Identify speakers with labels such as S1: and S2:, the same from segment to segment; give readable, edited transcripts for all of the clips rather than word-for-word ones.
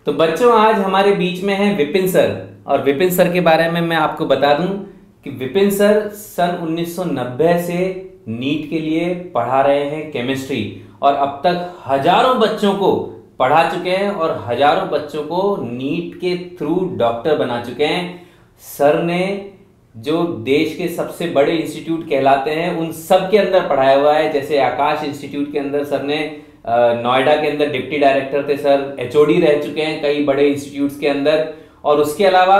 S1: तो बच्चों, आज हमारे बीच में है विपिन सर। और विपिन सर के बारे में मैं आपको बता दूं कि विपिन सर सन 1990 से नीट के लिए पढ़ा रहे हैं केमिस्ट्री, और अब तक हजारों बच्चों को पढ़ा चुके हैं और हजारों बच्चों को नीट के थ्रू डॉक्टर बना चुके हैं। सर ने जो देश के सबसे बड़े इंस्टीट्यूट कहलाते हैं उन सब के अंदर पढ़ाया हुआ है। जैसे आकाश इंस्टीट्यूट के अंदर सर ने नोएडा के अंदर डिप्टी डायरेक्टर थे सर, एचओडी रह चुके हैं कई बड़े इंस्टीट्यूट्स के अंदर, और उसके अलावा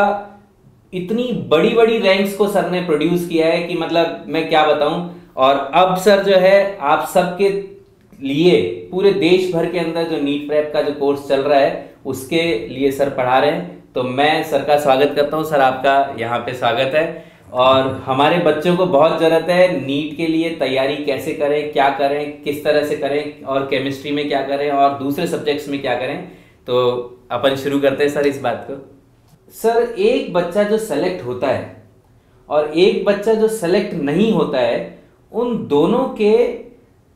S1: इतनी बड़ी बड़ी रैंक्स को सर ने प्रोड्यूस किया है कि मतलब मैं क्या बताऊं। और अब सर जो है आप सबके लिए पूरे देश भर के अंदर जो नीट प्रेप का जो कोर्स चल रहा है उसके लिए सर पढ़ा रहे हैं। तो मैं सर का स्वागत करता हूं। सर, आपका यहाँ पे स्वागत है। और हमारे बच्चों को बहुत जरूरत है नीट के लिए तैयारी कैसे करें, क्या करें, किस तरह से करें, और केमिस्ट्री में क्या करें और दूसरे सब्जेक्ट्स में क्या करें। तो अपन शुरू करते हैं सर इस बात को। सर, एक बच्चा जो सेलेक्ट होता है और एक बच्चा जो सेलेक्ट नहीं होता है, उन दोनों के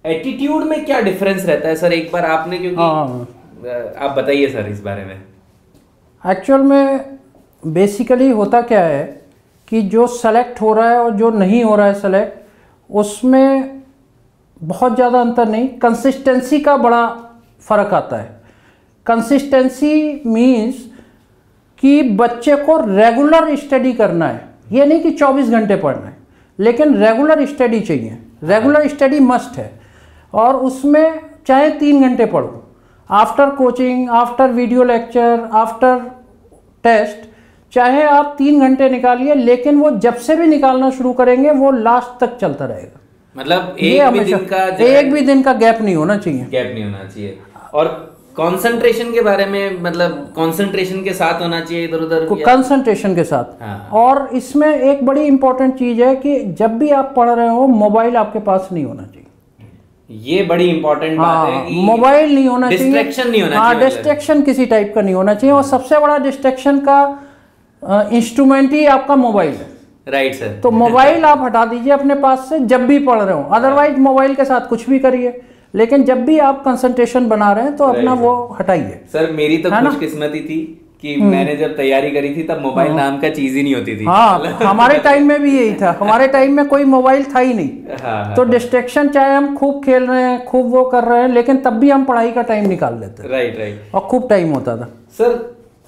S1: एटीट्यूड में क्या डिफरेंस रहता है सर? एक बार आपने, क्योंकि आप बताइए सर इस बारे में।
S2: एक्चुअल में बेसिकली होता क्या है कि जो सेलेक्ट हो रहा है और जो नहीं हो रहा है सेलेक्ट, उसमें बहुत ज़्यादा अंतर नहीं, कंसिस्टेंसी का बड़ा फ़र्क आता है। कंसिस्टेंसी मीन्स कि बच्चे को रेगुलर स्टडी करना है, ये नहीं कि 24 घंटे पढ़ना है, लेकिन रेगुलर स्टडी चाहिए। रेगुलर स्टडी मस्ट है, और उसमें चाहे 3 घंटे पढ़ो, after coaching, after video lecture, after test, चाहे आप 3 घंटे निकालिए, लेकिन वो जब से भी निकालना शुरू करेंगे वो लास्ट तक चलता रहेगा।
S1: मतलब एक भी दिन का गैप नहीं होना चाहिए, और कंसंट्रेशन के बारे में, मतलब कंसंट्रेशन के साथ होना चाहिए, इधर उधर
S2: कंसंट्रेशन के साथ। हाँ। और इसमें एक बड़ी इंपॉर्टेंट चीज है कि जब भी आप पढ़ रहे हो मोबाइल आपके पास नहीं होना चाहिए। ये बड़ी इंपॉर्टेंट बात है कि मोबाइल नहीं होना चाहिए, डिस्ट्रैक्शन नहीं होना चाहिए। हाँ, डिस्ट्रैक्शन किसी टाइप का नहीं होना चाहिए, और सबसे बड़ा डिस्ट्रैक्शन का इंस्ट्रूमेंट ही आपका मोबाइल है।
S1: Right sir.
S2: तो मोबाइल आप हटा दीजिए अपने पास से जब भी पढ़ रहे हो, अदरवाइज मोबाइल के साथ कुछ भी करिए, लेकिन जब भी आप कंसंट्रेशन बना रहे हैं तो अपना वो हटाइए।
S1: सर, मेरी तो खुशकिस्मती थी कि मैंने जब तैयारी करी थी तब मोबाइल नाम का चीज ही नहीं होती थी।
S2: हाँ, हमारे टाइम में भी यही था, हमारे टाइम में कोई मोबाइल था ही नहीं। हाँ, तो डिस्ट्रैक्शन, चाहे हम खूब खेल रहे हैं, खूब वो कर रहे हैं, लेकिन तब भी हम पढ़ाई का टाइम निकाल लेते।
S1: राइट।
S2: और खूब टाइम होता था।
S1: सर,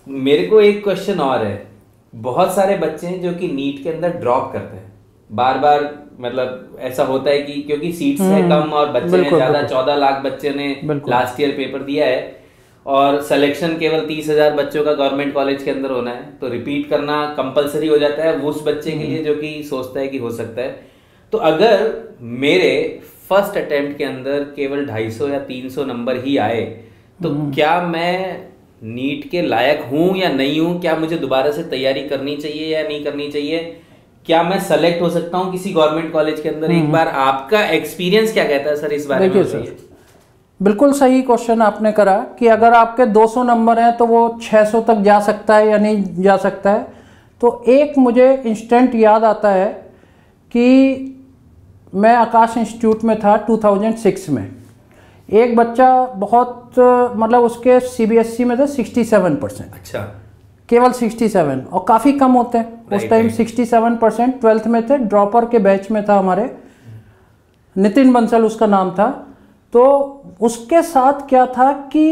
S1: मेरे को एक क्वेश्चन और है। बहुत सारे बच्चे हैं जो कि नीट के अंदर ड्रॉप करते हैं बार बार, मतलब ऐसा होता है कि क्योंकि सीट्स है कम और बच्चे हैं ज्यादा, 14 लाख बच्चे ने लास्ट ईयर पेपर दिया है, और सिलेक्शन केवल 30,000 बच्चों का गवर्नमेंट कॉलेज के अंदर होना है, तो रिपीट करना कंपलसरी हो जाता है उस बच्चे के लिए जो कि सोचता है कि हो सकता है। तो अगर मेरे फर्स्ट अटेम्प्ट के अंदर केवल 250 या 300 नंबर ही आए, तो क्या मैं नीट के लायक हूं या नहीं हूं? क्या मुझे दोबारा से तैयारी करनी चाहिए या नहीं करनी चाहिए? क्या मैं सेलेक्ट हो सकता हूं किसी गवर्नमेंट कॉलेज के अंदर? एक बार आपका एक्सपीरियंस क्या कहता है सर इस बारे में?
S2: सर, बिल्कुल सही क्वेश्चन आपने करा कि अगर आपके 200 नंबर हैं तो वो 600 तक जा सकता है या नहीं जा सकता है। तो एक मुझे इंस्टेंट याद आता है कि मैं आकाश इंस्टीट्यूट में था 2006 में। एक बच्चा बहुत, मतलब उसके सीबीएसई में थे 67%।
S1: अच्छा,
S2: केवल 67, और काफ़ी कम होते हैं उस टाइम। 67% 12th में थे, ड्रॉपर के बैच में था हमारे, नितिन बंसल उसका नाम था। तो उसके साथ क्या था कि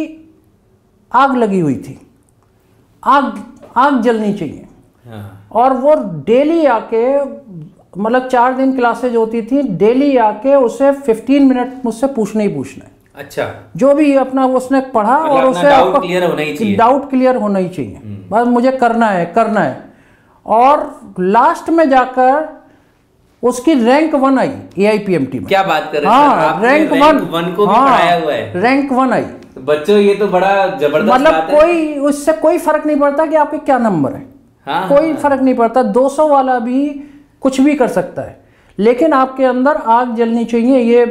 S2: आग लगी हुई थी, आग जलनी चाहिए। हाँ। और वो डेली आके, मतलब 4 दिन क्लासेज होती थी, डेली आके उसे 15 मिनट मुझसे पूछना ही पूछना है।
S1: अच्छा,
S2: जो भी अपना उसने पढ़ा, और उसे
S1: डाउट क्लियर होना ही चाहिए,
S2: डाउट क्लियर होना ही चाहिए, बस मुझे करना है। और लास्ट में जाकर उसकी रैंक 1 आई AIPMT में।
S1: क्या बात कर रहे हैं?
S2: हाँ, रैंक 1
S1: को भी पढ़ाया हुआ है।
S2: रैंक 1 आई।
S1: तो बच्चों, ये तो बड़ा जबरदस्त
S2: मतलब
S1: बात है।
S2: कोई उससे कोई फर्क नहीं पड़ता कि आपके क्या नंबर है।
S1: हाँ,
S2: कोई फर्क नहीं पड़ता, 200 वाला भी कुछ भी कर सकता है, लेकिन आपके अंदर आग जलनी चाहिए, ये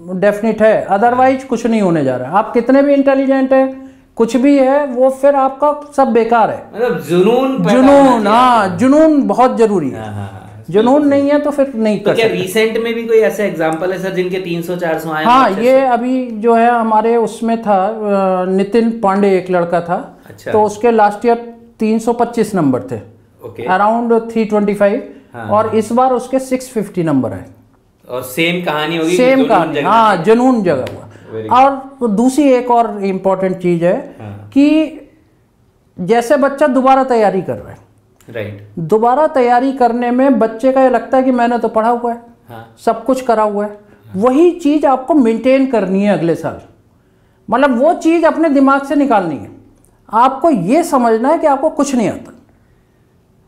S2: डेफिनेट है। अदरवाइज कुछ नहीं होने जा रहा। आप कितने भी इंटेलिजेंट है, कुछ भी है, वो फिर आपका सब बेकार है।
S1: मतलब जुनून,
S2: हाँ, जुनून बहुत जरूरी है। जुनून नहीं है तो फिर नहीं कर सकते।
S1: रिसेंट में भी कोई ऐसा एग्जांपल है सर जिनके 300-400 आए?
S2: हाँ, ये अभी जो है हमारे उसमें था, नितिन पांडे एक लड़का था,
S1: अच्छा।
S2: तो उसके लास्ट ईयर 325 नंबर थे,
S1: ओके।
S2: अराउंड 325।
S1: हाँ।
S2: और इस बार उसके 650 नंबर है।
S1: और सेम कहानी होगी,
S2: सेम कहानी, हाँ, जुनून जगा हुआ। और दूसरी एक और इम्पोर्टेंट चीज है कि जैसे बच्चा दोबारा तैयारी कर रहा है,
S1: राइट,
S2: दोबारा तैयारी करने में बच्चे का ये लगता है कि मैंने तो पढ़ा हुआ है, सब कुछ करा हुआ है, वही चीज आपको मेंटेन करनी है अगले साल। मतलब वो चीज अपने दिमाग से निकालनी है, आपको ये समझना है कि आपको कुछ नहीं आता।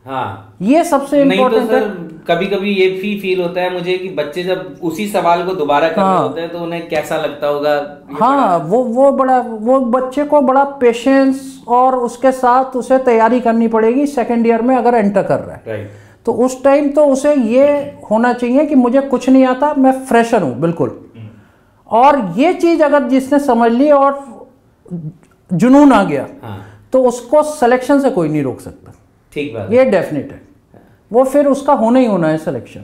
S1: हाँ,
S2: ये सबसे इम्पोर्टेंट है।
S1: कभी कभी ये फील होता है मुझे कि बच्चे जब उसी सवाल को दोबारा कर रहे होते हैं तो उन्हें कैसा लगता होगा।
S2: हाँ, वो बच्चे को बड़ा पेशेंस और उसके साथ उसे तैयारी करनी पड़ेगी सेकेंड ईयर में अगर एंटर कर रहा है।
S1: राइट।
S2: तो उस टाइम तो उसे ये होना चाहिए कि मुझे कुछ नहीं आता, मैं फ्रेशर हूँ बिल्कुल। और ये चीज अगर जिसने समझ ली और जुनून आ गया, तो उसको सिलेक्शन से कोई नहीं रोक सकता।
S1: ठीक बात,
S2: ये डेफिनेट है, वो फिर उसका होना ही होना है सिलेक्शन।